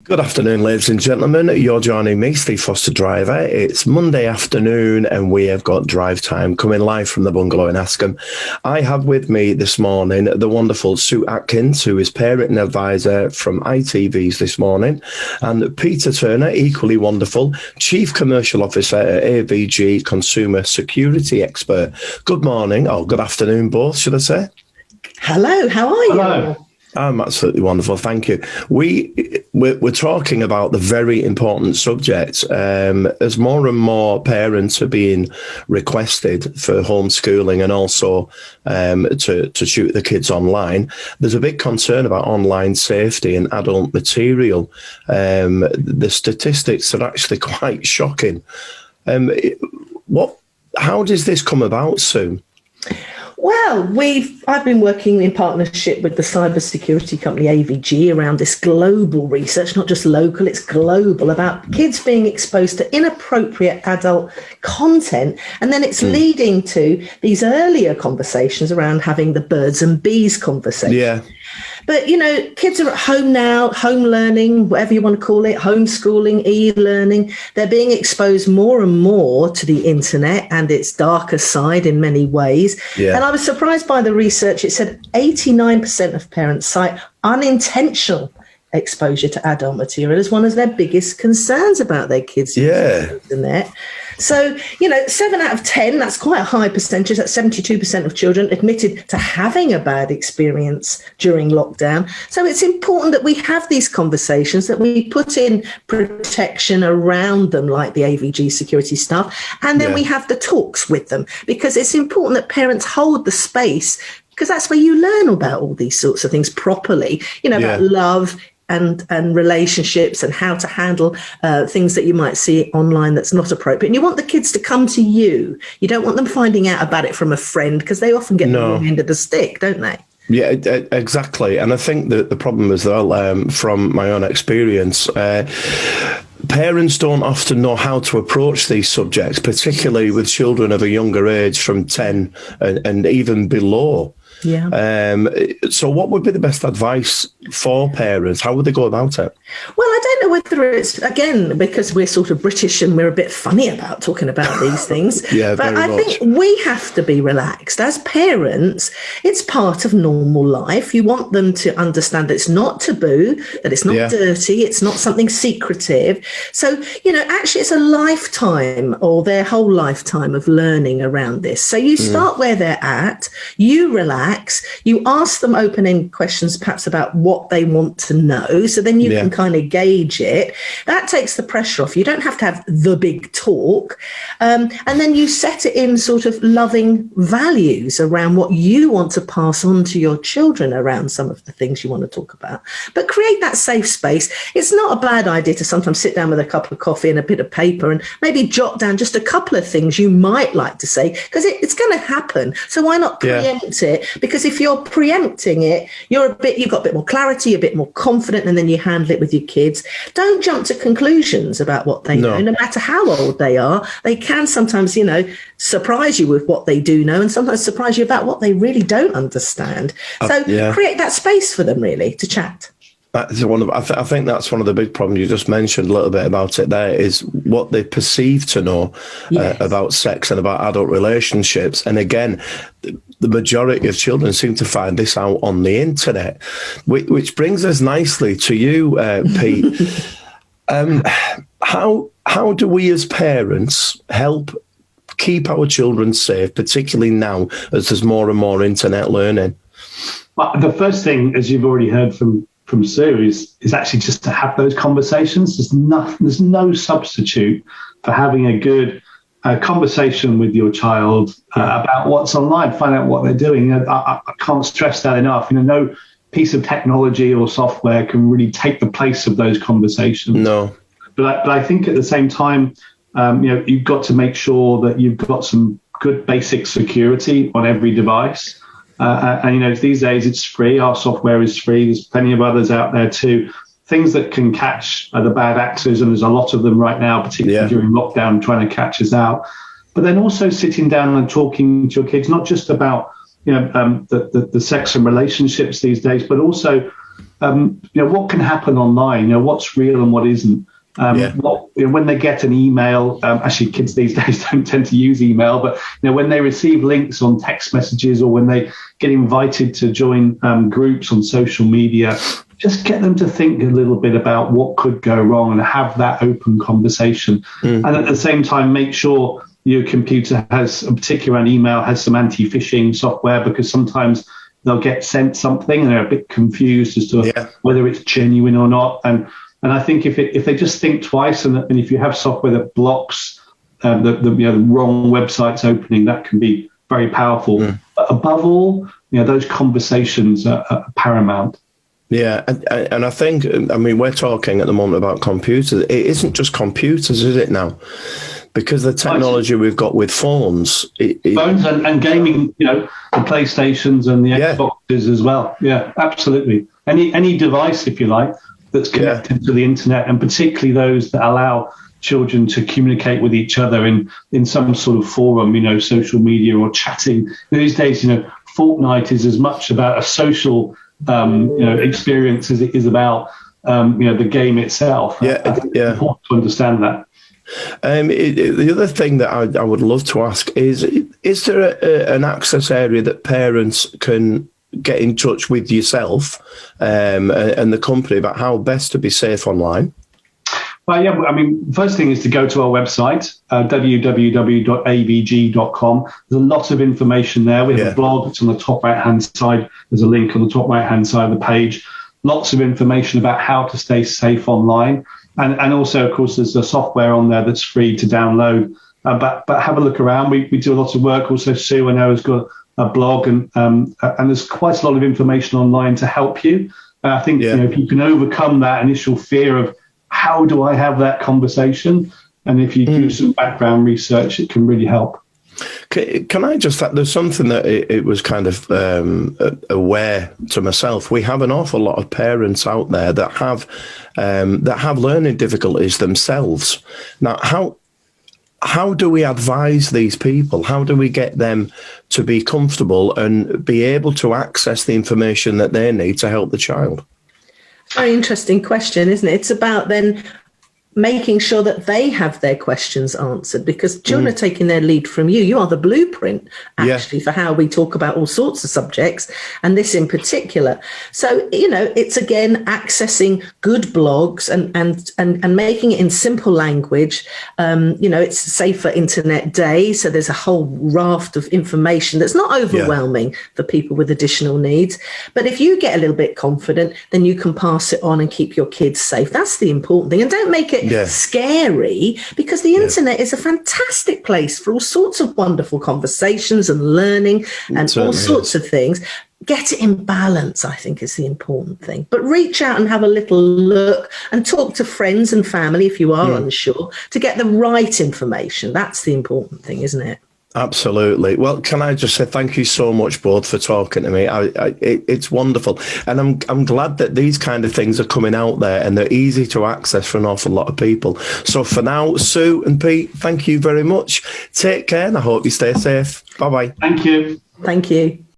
Good afternoon, ladies and gentlemen. You're joining me, Steve Forster-Driver. It's Monday afternoon and we have got Drive Time coming live from the bungalow in Askham. I have with me this morning the wonderful Sue Atkins, who is parent advisor from ITV's this morning, and Peter Turner, equally wonderful, Chief Commercial Officer at AVG, Consumer Security Expert. Good morning, or good afternoon both, should I say? Hello, how are you? Hello. I'm absolutely wonderful, thank you. We're talking about the very important subject. As more and more parents are being requested for homeschooling and also to shoot the kids online, there's a big concern about online safety and adult material. The statistics are actually quite shocking. How does this come about, Sue? Well, I've been working in partnership with the cybersecurity company AVG around this global research, not just local, it's global, about kids being exposed to inappropriate adult content. And then it's leading to these earlier conversations around having the birds and bees conversation. Yeah. But, kids are at home now, home learning, whatever you want to call it, homeschooling, e-learning. They're being exposed more and more to the internet and its darker side in many ways. Yeah. And I was surprised by the research. It said 89% of parents cite unintentional exposure to adult material as one of their biggest concerns about their kids using the internet. So, 7 out of 10, that's quite a high percentage. That's 72% of children admitted to having a bad experience during lockdown. So it's important that we have these conversations, that we put in protection around them, like the AVG security staff, and then we have the talks with them, because it's important that parents hold the space, because that's where you learn about all these sorts of things properly, about love, and relationships and how to handle things that you might see online that's not appropriate. And you want the kids to come to you. You don't want them finding out about it from a friend, because they often get the wrong end of the stick, don't they? Yeah, exactly. And I think that the problem as well, from my own experience, parents don't often know how to approach these subjects, particularly with children of a younger age from 10 and even below. Yeah. So what would be the best advice for parents? How would they go about it? Well, I don't know whether it's, again, because we're sort of British and we're a bit funny about talking about these things. But I think we have to be relaxed. As parents, it's part of normal life. You want them to understand that it's not taboo, that it's not dirty, it's not something secretive. So, actually it's a lifetime, or their whole lifetime of learning around this. So you start where they're at, you relax, you ask them open-ended questions, perhaps about what they want to know. So then you can kind of gauge it. That takes the pressure off. You don't have to have the big talk. And then you set it in sort of loving values around what you want to pass on to your children around some of the things you want to talk about. But create that safe space. It's not a bad idea to sometimes sit down with a cup of coffee and a bit of paper and maybe jot down just a couple of things you might like to say, because it's going to happen. So why not preempt it? Because if you're preempting it, you've got a bit more clarity, a bit more confident, and then you handle it with your kids. Don't jump to conclusions about what they know. No matter how old they are, they can sometimes, surprise you with what they do know, and sometimes surprise you about what they really don't understand. So create that space for them, really, to chat. That's I think that's one of the big problems. You just mentioned a little bit about it there, is what they perceive to know about sex and about adult relationships. And again, the majority of children seem to find this out on the internet, which brings us nicely to you, Pete. How do we as parents help keep our children safe, particularly now as there's more and more internet learning? Well, the first thing, as you've already heard from Sue, is actually just to have those conversations. There's no substitute for having a good conversation with your child about what's online, find out what they're doing. I can't stress that enough. No piece of technology or software can really take the place of those conversations. No. But I think at the same time, you've got to make sure that you've got some good basic security on every device. And these days it's free. Our software is free. There's plenty of others out there too. Things that can catch the bad actors, and there's a lot of them right now, particularly during lockdown, trying to catch us out. But then also sitting down and talking to your kids, not just about the sex and relationships these days, but also what can happen online, what's real and what isn't. When they get an email, actually kids these days don't tend to use email, but when they receive links on text messages or when they get invited to join groups on social media, just get them to think a little bit about what could go wrong and have that open conversation. And at the same time, make sure your computer has, particularly around email, has some anti-phishing software, because sometimes they'll get sent something and they're a bit confused as to whether it's genuine or not. And I think if they just think twice, and if you have software that blocks the wrong websites opening, that can be very powerful. But above all, those conversations are paramount. Yeah, and I think, we're talking at the moment about computers. It isn't just computers, is it now? Because the technology we've got with phones. Phones and gaming, the PlayStations and the Xboxes as well. Yeah, absolutely. Any device, if you like, that's connected to the internet, and particularly those that allow children to communicate with each other in some sort of forum, social media or chatting. These days, Fortnite is as much about a social experience as it is about the game itself. It's important to understand that. The other thing that I would love to ask is there an access area that parents can get in touch with yourself and the company about how best to be safe online? Well, first thing is to go to our website, www.avg.com. There's a lot of information there. We have a blog. It's on the top right-hand side. There's a link on the top right-hand side of the page. Lots of information about how to stay safe online. And also, of course, there's a software on there that's free to download. But have a look around. We do a lot of work. Also, Sue, I know, has got a blog, and there's quite a lot of information online to help you. I think if you can overcome that initial fear of how do I have that conversation, and if you do some background research, it can really help. Can I just add, there's something that it was kind of aware to myself. We have an awful lot of parents out there that have learning difficulties themselves. Now, how do we advise these people? How do we get them to be comfortable and be able to access the information that they need to help the child? Very interesting question, isn't it? It's about then making sure that they have their questions answered, because children are taking their lead from you. You are the blueprint, actually, for how we talk about all sorts of subjects, and this in particular. So, it's again accessing good blogs and making it in simple language. It's Safer Internet Day, so there's a whole raft of information that's not overwhelming for people with additional needs. But if you get a little bit confident, then you can pass it on and keep your kids safe. That's the important thing. And don't make it scary, because the internet is a fantastic place for all sorts of wonderful conversations and learning and all sorts of things. Get it in balance, I think, is the important thing. But reach out and have a little look and talk to friends and family if you are unsure, to get the right information. That's the important thing, isn't it? Absolutely. Well, can I just say thank you so much, both, for talking to me. It's wonderful. And I'm glad that these kind of things are coming out there and they're easy to access for an awful lot of people. So for now, Sue and Pete, thank you very much. Take care, and I hope you stay safe. Bye-bye. Thank you. Thank you.